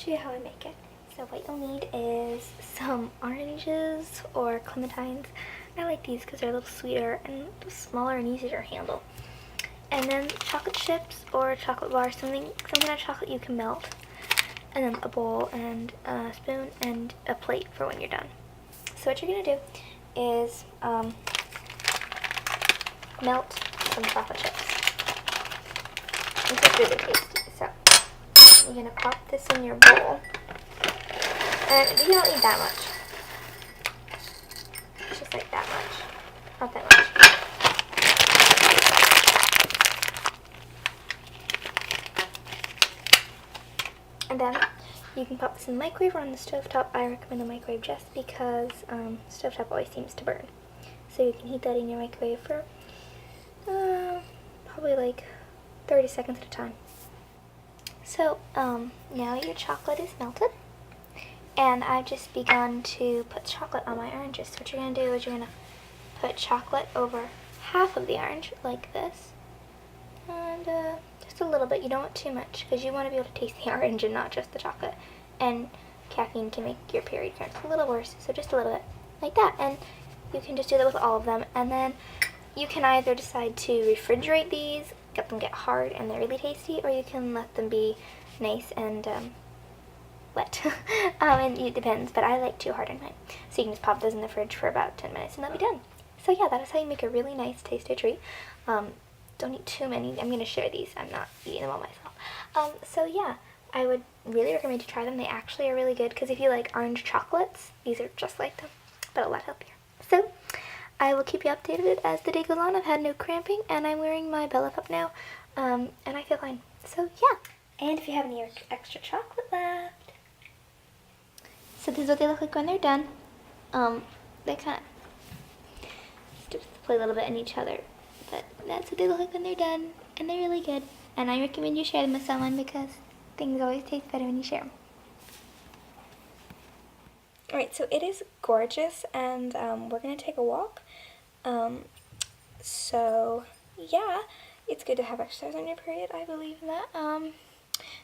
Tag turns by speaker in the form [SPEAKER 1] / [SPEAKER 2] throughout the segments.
[SPEAKER 1] show you how I make it. So what you'll need is some oranges or clementines. I like these because they're a little sweeter and smaller and easier to handle. And then chocolate chips or chocolate bars, some kind of chocolate you can melt. And then a bowl and a spoon and a plate for when you're done. So what you're going to do is melt some chocolate chips. It's really tasty. So you're going to pop this in your bowl. And you don't need that much. It's just like that much. Not that much. And then you can pop this in the microwave or on the stovetop. I recommend the microwave just because stovetop always seems to burn. So you can heat that in your microwave for probably like 30 seconds at a time. So now your chocolate is melted. And I've just begun to put chocolate on my oranges. So what you're going to do is you're going to put chocolate over half of the orange, like this. And just a little bit. You don't want too much, because you want to be able to taste the orange and not just the chocolate. And caffeine can make your period cramps a little worse, so just a little bit, like that. And you can just do that with all of them. And then you can either decide to refrigerate these, let them get hard and they're really tasty, or you can let them be nice and wet. And it depends, but I like too hard on mine. So you can just pop those in the fridge for about 10 minutes and they'll be done. So yeah, that is how you make a really nice tasty treat. Don't eat too many. I'm going to share these. I'm not eating them all myself. So yeah, I would really recommend you try them. They actually are really good because if you like orange chocolates, these are just like them, but a lot healthier. So I will keep you updated as the day goes on. I've had no cramping and I'm wearing my Bella Cup now, and I feel fine. So yeah. And if you have any extra chocolate left, so this is what they look like when they're done. They kind of just play a little bit in each other, but that's what they look like when they're done, and they're really good. And I recommend you share them with someone because things always taste better when you share them. Alright, so it is gorgeous, and we're going to take a walk. So yeah, it's good to have exercise on your period. I believe in that.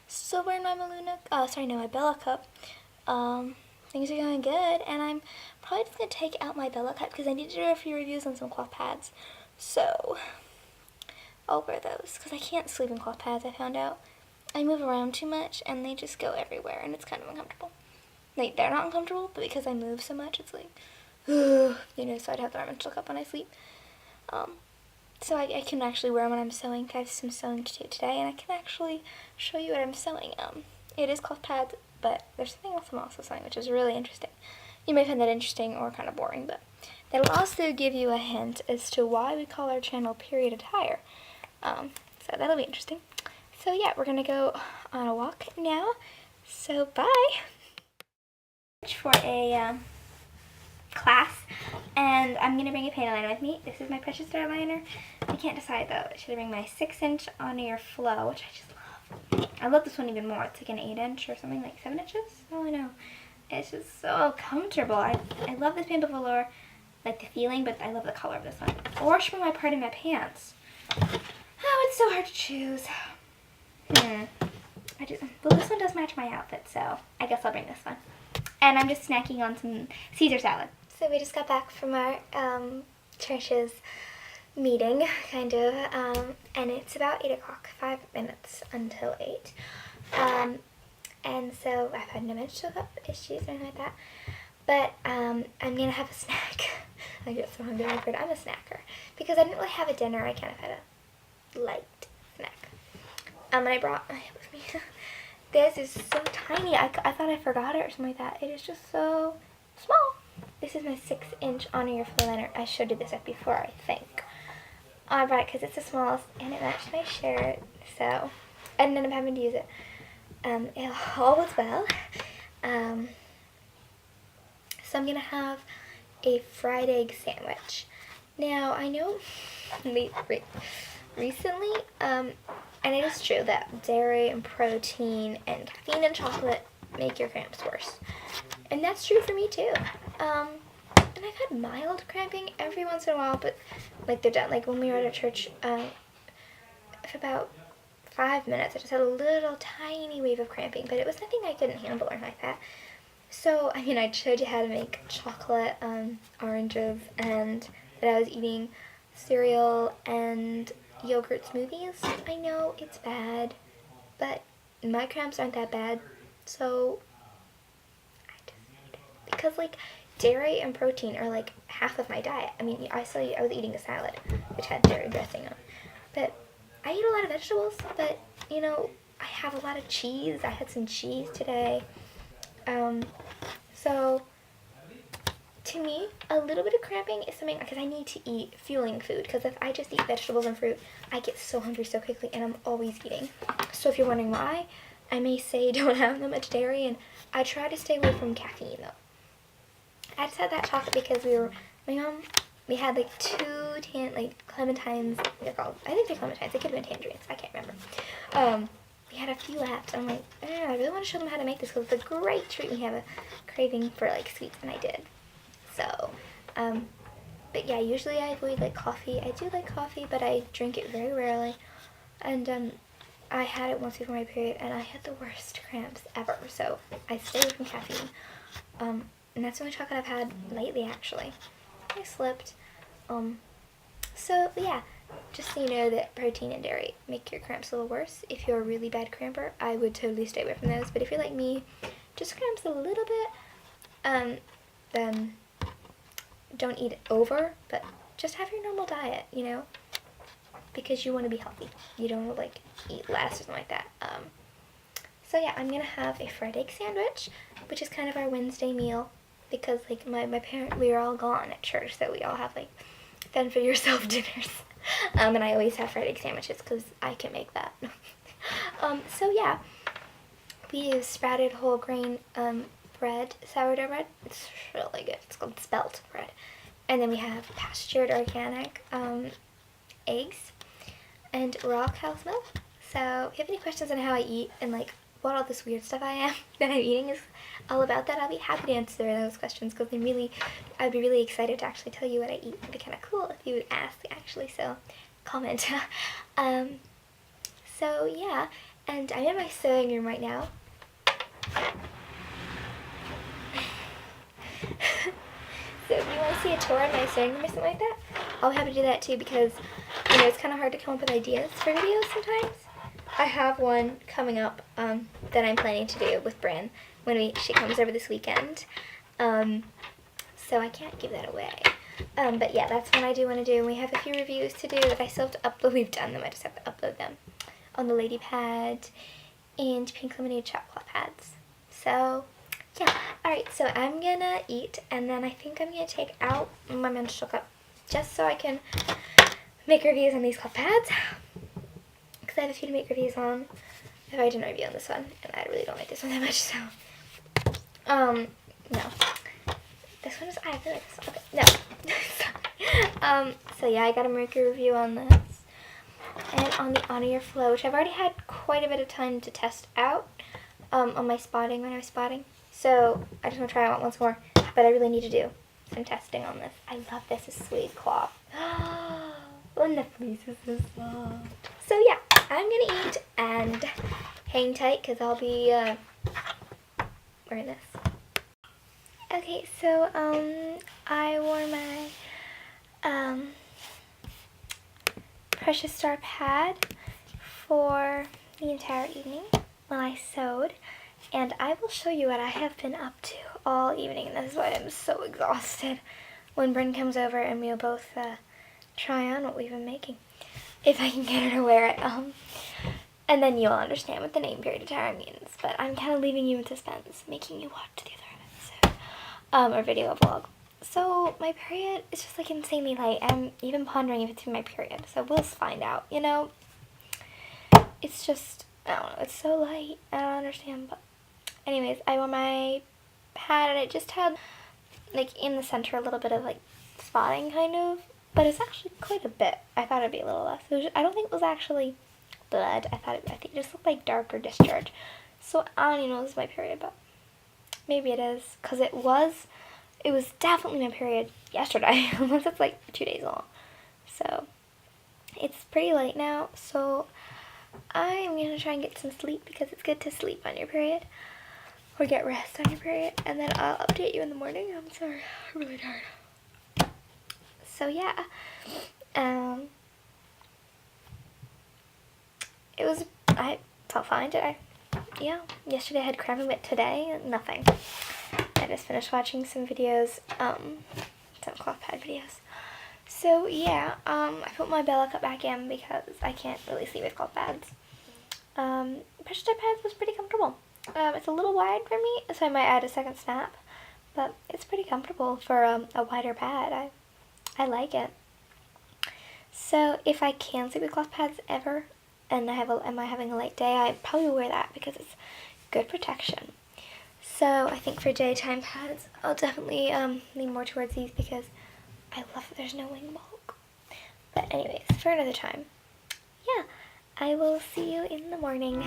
[SPEAKER 1] So we're in my my Bella Cup. Things are going good, and I'm probably just going to take out my Bella Cup because I need to do a few reviews on some cloth pads. So I'll wear those because I can't sleep in cloth pads, I found out. I move around too much and they just go everywhere and it's kind of uncomfortable. Like, they're not uncomfortable, but because I move so much, it's like, so I'd have the arms look up when I sleep. So I can actually wear them when I'm sewing. I have some sewing to do today, and I can actually show you what I'm sewing. It is cloth pads, but there's something else I'm also sewing, which is really interesting. You may find that interesting or kind of boring, but that'll also give you a hint as to why we call our channel Period Attire. So that'll be interesting. So yeah, we're gonna go on a walk now. So bye. For a class, and I'm gonna bring a paint liner with me. This is my Precious Thread liner. I can't decide though. Should I bring my 6-inch On-Air Flow, which I just love. I love this one even more. It's like an 8-inch or something, like 7 inches. Oh, I know. It's just so comfortable. I love this paint before, like the feeling, but I love the color of this one. Or should I part in my pants? Oh, it's so hard to choose. Well, this one does match my outfit, so I guess I'll bring this one. And I'm just snacking on some Caesar salad. So we just got back from our church's meeting, kind of, and it's about 8 o'clock, 5 minutes until 8. And so I've had no mental health issues or anything like that, but I'm going to have a snack. I get so hungry, I'm a snacker. Because I didn't really have a dinner, I kind of had a light snack. And I brought it with me. This is so tiny. I thought I forgot it or something like that. It is just so small. This is my 6-inch On-Air Flow liner. I showed you this up before, I think. I brought it because it's the smallest and it matched my shirt. So I ended up having to use it. All was well. So I'm going to have a fried egg sandwich. Now, I know recently, and it is true that dairy and protein and caffeine and chocolate make your cramps worse. And that's true for me too. And I've had mild cramping every once in a while, but like they're done. Like when we were at our church for about 5 minutes. I just had a little tiny wave of cramping, but it was nothing I couldn't handle or anything like that. So, I mean, I showed you how to make chocolate oranges, and that I was eating cereal and yogurt smoothies. I know it's bad, but my cramps aren't that bad, so I just eat it. Because, like, dairy and protein are, like, half of my diet. I mean, I was eating a salad, which had dairy dressing on. But I eat a lot of vegetables, but, you know, I have a lot of cheese. I had some cheese today. So, to me, a little bit of cramping is something, because I need to eat fueling food, because if I just eat vegetables and fruit, I get so hungry so quickly, and I'm always eating. So if you're wondering why, I may say don't have that much dairy, and I try to stay away from caffeine, though. I just had that chocolate because we had like two clementines, they're called, I think they're clementines, they could have been tangerines, I can't remember. We had a few left. I'm like, I really want to show them how to make this because it's a great treat when you have a craving for like sweets, and I did. So, but yeah, usually I avoid like coffee. I do like coffee, but I drink it very rarely. And I had it once before my period, and I had the worst cramps ever. So I stay away from caffeine. And that's the only chocolate I've had lately, actually. I slipped. So yeah. Just so you know that protein and dairy make your cramps a little worse. If you're a really bad cramper, I would totally stay away from those. But if you're like me, just cramps a little bit, then don't eat it over, but just have your normal diet, you know, because you want to be healthy. You don't want to, like, eat less or something like that. So yeah, I'm going to have a fried egg sandwich, which is kind of our Wednesday meal, because, like, my parents, we were all gone at church, so we all have, like, fend for yourself dinners. And I always have fried egg sandwiches because I can make that. So yeah, we use sprouted whole grain bread, sourdough bread. It's really good. It's called spelt bread. And then we have pastured organic eggs and raw cow's milk. So if you have any questions on how I eat and like what all this weird stuff I am that I'm eating is all about, that I'll be happy to answer those questions, because I'd be really excited to actually tell you what I eat. It'd be kind of cool if you would ask, actually, so comment. So yeah, and I'm in my sewing room right now. So if you want to see a tour of my sewing room or something like that, I'll be happy to do that too, because, you know, it's kind of hard to come up with ideas for videos sometimes. I have one coming up that I'm planning to do with Bryn when she comes over this weekend. So I can't give that away. But yeah, that's one I do want to do. And we have a few reviews to do that I still have to upload. We've done them. I just have to upload them on the Lady Pad and Pink Lemonade Shop Cloth pads. So yeah. Alright, so I'm going to eat, and then I think I'm going to take out my menstrual cup just so I can make reviews on these cloth pads. Because I have a few to make reviews on if I didn't review on this one, and I really don't like this one that much, so no. This one is, I really like this one. Okay, no. So yeah, I gotta make a review on this. And on the Honor Your Flow, which I've already had quite a bit of time to test out on my spotting, when I was spotting. So I just want to try it out once more, but I really need to do some testing on this. I love this, it's sweet cloth. And the fleece is so soft. So yeah, I'm gonna eat and hang tight because I'll be wearing this. Okay, so I wore my Precious Star pad for the entire evening while I sewed, and I will show you what I have been up to all evening, and this is why I'm so exhausted. When Bryn comes over and we'll both try on what we've been making, if I can get her to wear it, and then you'll understand what the name period of terror means. But I'm kind of leaving you in suspense, making you watch the other episode, or video vlog. So my period is just like insanely light. I'm even pondering if it's my period, so we'll find out, you know. It's just, I don't know, it's so light, I don't understand, but anyways, I wore my pad, and it just had, like, in the center a little bit of, like, spotting, kind of, but it's actually quite a bit. I thought it'd be a little less. I don't think it was actually blood. I think it just looked like darker discharge. So I don't even know if this is my period, but maybe it is, because it was definitely my period yesterday, unless it's like 2 days long. So it's pretty late now, so I'm gonna try and get some sleep because it's good to sleep on your period. Or get rest on your period. And then I'll update you in the morning. I'm sorry, I'm really tired. So yeah. I felt fine today. Yeah, yesterday I had cramping, but today, nothing. I just finished watching some videos, some cloth pad videos. So yeah, I put my Bella cup back in because I can't really sleep with cloth pads. Pressure type pads was pretty comfortable. It's a little wide for me, so I might add a second snap, but it's pretty comfortable for a wider pad. I like it. So if I can sleep with cloth pads ever, and am I having a late day, I probably will wear that because it's good protection. So I think for daytime pads, I'll definitely lean more towards these because I love that there's no wing bulk. But anyways, for another time, yeah, I will see you in the morning.